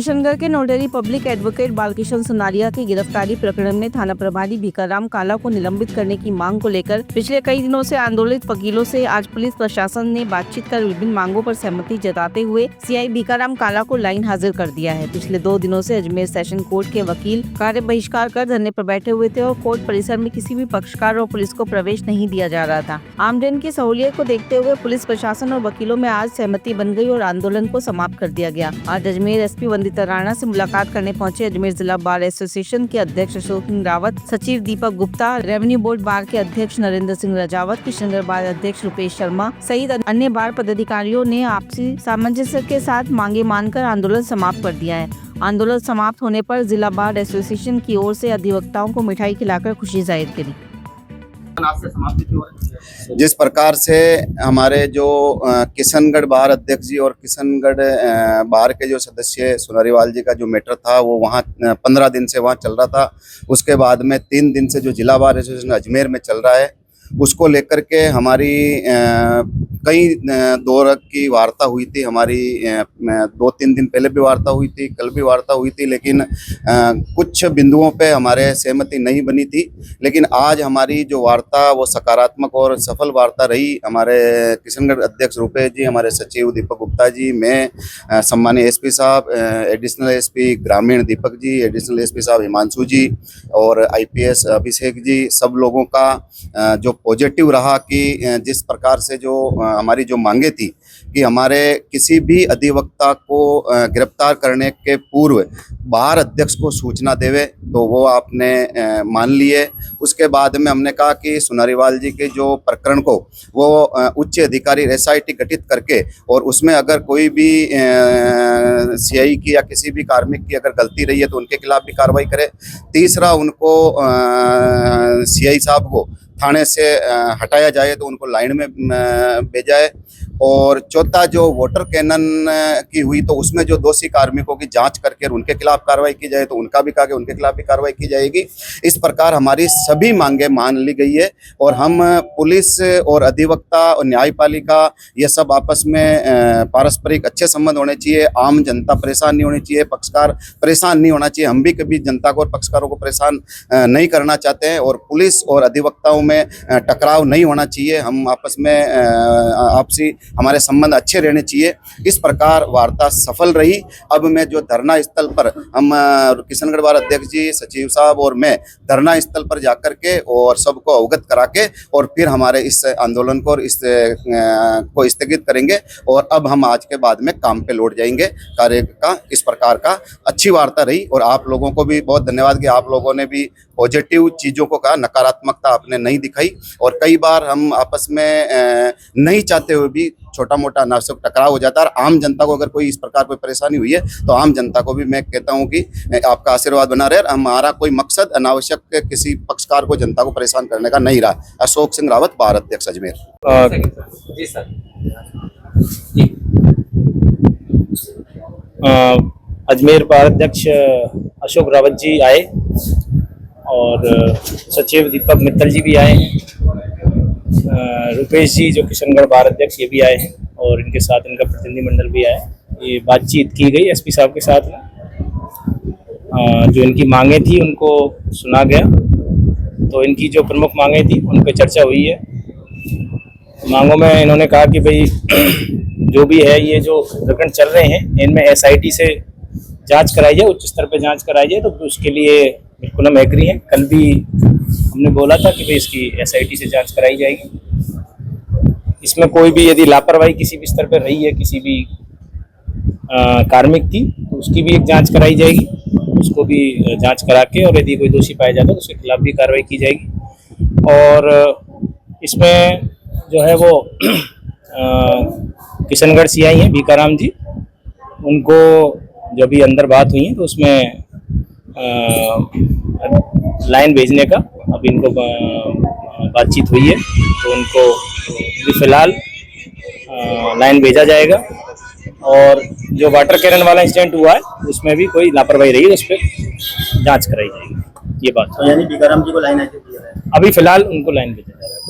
किशनगढ़ के notary public advocate Balkishan Sunaria की गिरफ्तारी प्रकरण में थाना प्रभारी भीकाराम काला को निलंबित करने की मांग को लेकर पिछले कई दिनों से आंदोलित वकीलों से आज पुलिस प्रशासन ने बातचीत कर विभिन्न मांगों पर सहमति जताते हुए सीआई भीकाराम काला को लाइन हाजिर कर दिया है। पिछले 2 दिनों से अजमेर सेशन कोर्ट के वकील कार्य बहिष्कार कर धरने पर बैठे हुए थे और कोर्ट परिसर में किसी भी पक्षकार और पुलिस को प्रवेश नहीं दिया जा रहा था। आमजन की सहूलियत को देखते हुए पुलिस प्रशासन और वकीलों में आज सहमति बन गई और आंदोलन को समाप्त कर दिया गया। आज अजमेर एसपी वंदिता राणा से मुलाकात करने पहुंचे अजमेर जिला बार एसोसिएशन के अध्यक्ष अशोक सिंह रावत, सचिव दीपक गुप्ता, रेवेन्यू बोर्ड बार के अध्यक्ष नरेंद्र सिंह राजावत, किशनगढ़ बार अध्यक्ष रुपेश शर्मा सहित अन्य बार पदाधिकारियों ने आपसी सामंजस्य के साथ मांगे मानकर आंदोलन समाप्त कर दिया है। आंदोलन समाप्त होने पर जिला बार एसोसिएशन की ओर से अधिवक्ताओं को मिठाई खिलाकर खुशी जाहिर करी। जिस प्रकार से हमारे जो किशनगढ़ बार अध्यक्ष जी और किशनगढ़ बार के जो सदस्य सुनारीवाल जी का जो मैटर था वो वहाँ 15 दिन से वहाँ चल रहा था। उसके बाद में 3 दिन से जो जिला बार एसोसिएशन अजमेर में चल रहा है उसको लेकर के हमारी कई दौर की वार्ता हुई थी। हमारी 2-3 दिन पहले भी वार्ता हुई थी, कल भी वार्ता हुई थी, लेकिन कुछ बिंदुओं पे हमारे सहमति नहीं बनी थी। लेकिन आज हमारी जो वार्ता वो सकारात्मक और सफल वार्ता रही। हमारे किशनगढ़ अध्यक्ष रुपेश जी, हमारे सचिव दीपक गुप्ता जी, मैं, सम्मानीय एसपी साहब, एडिशनल एसपी ग्रामीण दीपक जी, एडिशनल एसपी साहब हिमांशु जी और आईपीएस अभिषेक जी, सब लोगों का जो पॉजिटिव रहा कि जिस प्रकार से जो हमारी जो मांगे थी कि हमारे किसी भी अधिवक्ता को गिरफ्तार करने के पूर्व बार अध्यक्ष को सूचना देवे, तो वो आपने मान लिए। उसके बाद में हमने कहा कि सुनारीवाल जी के जो प्रकरण को वो उच्च अधिकारी एसआईटी गठित करके और उसमें अगर कोई भी सीआई की या किसी भी कार्मिक की अगर गलती रही है तो उनके खिलाफ भी कार्रवाई करे। तीसरा, उनको सीआई साहब को थाने से हटाया जाए तो उनको लाइन में भेजा है। और चौथा, जो वाटर कैनन की हुई तो उसमें जो दोषी कार्मिकों की जांच करके उनके खिलाफ कार्रवाई की जाए, तो उनका भी कहा कि उनके खिलाफ भी कार्रवाई की जाएगी। इस प्रकार हमारी सभी मांगे मान ली गई है और हम पुलिस और अधिवक्ता और न्यायपालिका ये सब आपस में पारस्परिक अच्छे संबंध होने चाहिए। आम जनता परेशान नहीं होनी चाहिए, पक्षकार परेशान नहीं होना चाहिए। हम भी कभी जनता को और पक्षकारों को परेशान नहीं करना चाहते हैं और पुलिस और अधिवक्ताओं में टकराव नहीं होना चाहिए। हम आपस में आपसी हमारे संबंध अच्छे रहने चाहिए। इस प्रकार वार्ता सफल रही। अब मैं जो धरना स्थल पर हम किशनगढ़ बार अध्यक्ष जी, सचिव साहब और मैं धरना स्थल पर जाकर के और सबको अवगत करा के और फिर हमारे इस आंदोलन को और इस को स्थगित करेंगे और अब हम आज के बाद में काम पे लौट जाएंगे। कार्य का इस प्रकार का अच्छी वार्ता रही और आप लोगों को भी बहुत धन्यवाद कि आप लोगों ने भी पॉजिटिव चीज़ों को कहा, नकारात्मकता आपने नहीं दिखाई। और कई बार हम आपस में नहीं चाहते हुए भी छोटा मोटा अनावश्यक टकराव हो जाता है। और आम जनता को अगर कोई इस प्रकार कोई परेशानी हुई है तो आम जनता को भी मैं कहता हूं कि आपका आशीर्वाद बना रहे। हमारा कोई मकसद अनावश्यक किसी पक्षकार को, जनता को परेशान करने का नहीं रहा। अशोक सिंह रावत, बार अध्यक्ष अजमेर। जी सर। अजमेर बार अध्यक्ष अशोक रावत जी आए और सचिव दीपक मित्तल जी भी आए हैं। रुपेश जी जो किशनगढ़ बार अध्यक्ष ये भी आए हैं और इनके साथ इनका प्रतिनिधिमंडल भी आया। ये बातचीत की गई एसपी साहब के साथ में। जो इनकी मांगे थी उनको सुना गया। तो इनकी जो प्रमुख मांगे थी उन पर चर्चा हुई है। मांगों में इन्होंने कहा कि भाई जो भी है ये जो प्रकरण चल रहे हैं इनमें एसआईटी से जांच कराई जाए, उच्च स्तर पर जांच कराई जाए। तो उसके लिए बिल्कुल हम एग्री हैं। कल भी हमने बोला था कि भाई इसकी एसआईटी से जांच कराई जाएगी। इसमें कोई भी यदि लापरवाही किसी भी स्तर पर रही है, किसी भी कार्मिक की, तो उसकी भी एक जांच कराई जाएगी। उसको भी जांच करा के और यदि कोई दोषी पाया जाता है तो उसके खिलाफ भी कार्रवाई की जाएगी। और इसमें जो है वो किशनगढ़ सीआई हैं भीकाराम जी, उनको जो भी अंदर बात हुई है तो उसमें लाइन भेजने का अब इनको बातचीत हुई है। तो उनको फिलहाल लाइन भेजा जाएगा। और जो वाटर कैनन वाला इंसिडेंट हुआ है उसमें भी कोई लापरवाही रही है, उस पर जांच कराई जाएगी। ये बात यानी भीकाराम जी को लाइन अभी फिलहाल उनको लाइन भेजा जा रहा है।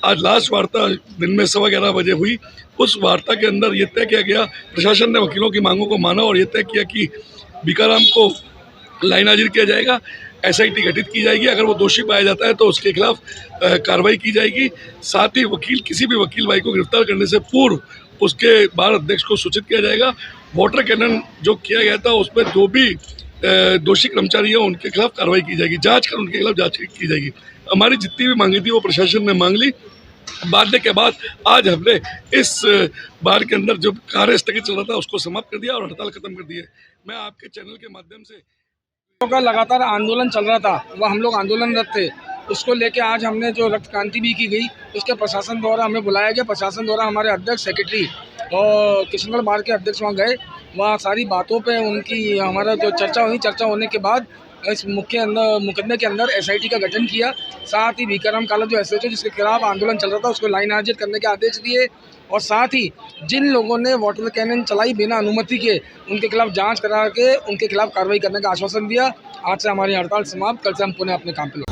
आज लास्ट वार्ता दिन में 11:15 बजे हुई। उस वार्ता के अंदर ये तय किया गया, प्रशासन ने वकीलों की मांगों को माना और ये तय किया कि भीखाराम को लाइन हाजिर किया जाएगा, SIT गठित की जाएगी, अगर वो दोषी पाया जाता है तो उसके खिलाफ कार्रवाई की जाएगी। साथ ही किसी भी वकील भाई को गिरफ्तार करने से पूर्व उसके बार अध्यक्ष को सूचित किया जाएगा। वाटर कैनन जो किया गया था उसमें जो भी दोषी कर्मचारी हैं उनके खिलाफ कार्रवाई की जाएगी, जांच कर उनके खिलाफ जांच की जाएगी। हमारी जितनी भी मांगी थी वो प्रशासन ने मांग ली। बांटने के बाद आज हमने इस बार के अंदर जो कार्य स्थगित चल रहा था उसको समाप्त कर दिया और हड़ताल खत्म कर दी है। मैं आपके चैनल के माध्यम से का लगातार आंदोलन चल रहा था, वह हम लोग आंदोलनरत थे, उसको लेके आज हमने जो रक्त क्रांति भी की गई, उसके प्रशासन द्वारा हमें बुलाया गया। प्रशासन द्वारा हमारे अध्यक्ष, सेक्रेटरी और किशनगढ़ बार के अध्यक्ष वहाँ गए, वहाँ सारी बातों पे उनकी हमारा जो चर्चा हुई, चर्चा होने के बाद इस मुकदमे के अंदर SIT का गठन किया। साथ ही भीखाराम काला जो SHO जिसके खिलाफ आंदोलन चल रहा था उसको लाइन हाजिर करने के आदेश दिए और साथ ही जिन लोगों ने वाटर कैनन चलाई बिना अनुमति के, उनके खिलाफ जांच करा के उनके खिलाफ कार्रवाई करने का आश्वासन दिया। आज से हमारी हड़ताल समाप्त, कल से हम पुनः अपने काम पे